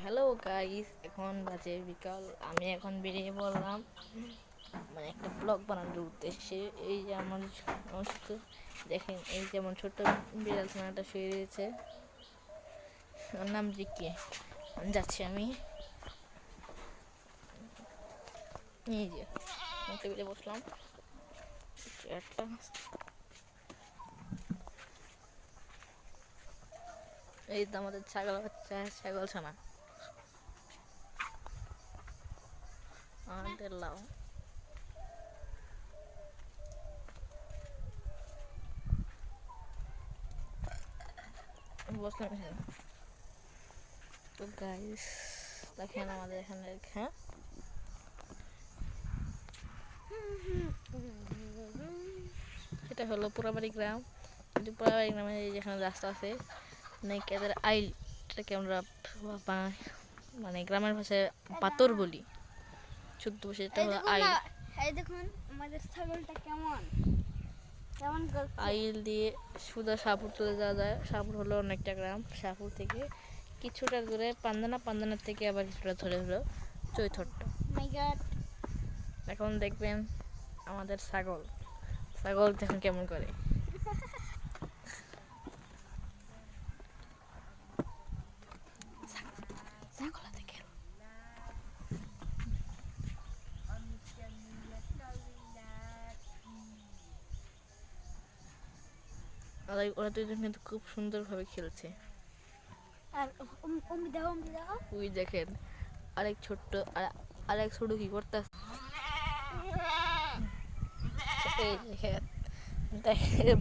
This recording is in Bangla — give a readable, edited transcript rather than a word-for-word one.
হ্যালো গাইস, এখন বাজে বিকাল। আমি এখন বেরিয়ে পড়লাম মানে একটা ব্লগ বানানোর উদ্দেশ্যে। এই যে আমার ছোট দেখেন, এই যে আমার ছোট্ট বিড়াল ছানাটা শুয়ে রয়েছে। ওর নাম রিকি। যাচ্ছি আমি, এই যে টেবিলে বসলাম, চেয়ারটা। এই তো আমাদের ছাগল বাচ্চা, ছাগল ছানা আমাদের লাউ। বসলাম এখানে। তো গাইস দেখেন আমাদের এখানে, হ্যাঁ এটা হলো পোড়াবাড়ি গ্রাম। কিন্তু পোড়াবাড়ি গ্রামে যেখানে রাস্তা আছে নাইকাদের আইল, এটাকে আমরা মানে গ্রামের ভাষায় পাতর বলি। শুদ্ধ ভাষায় এটা হলো আইল। এই দেখুন আমাদের ছাগলটা কেমন কেমন করছে। আইল দিয়ে সুদা শাহপুর চলে যাওয়া যায়। শাহপুর হলো অনেকটা গ্রাম। শাহপুর থেকে কিছুটা দূরে পান্দানা, পান্দানার থেকে আবার কিছুটা ধরে হলো চৈথট্ট। মাই গড, এখন দেখবেন আমাদের ছাগল, ছাগল দেখুন কেমন করে। ছাগল দেখে ওরা দুজন কিন্তু খুব সুন্দরভাবে খেলছে। আর অমি দাও ওই দেখেন আরেক ছোট্ট আরেক ছোট কি করতেছে, এই দেখেন দেখেন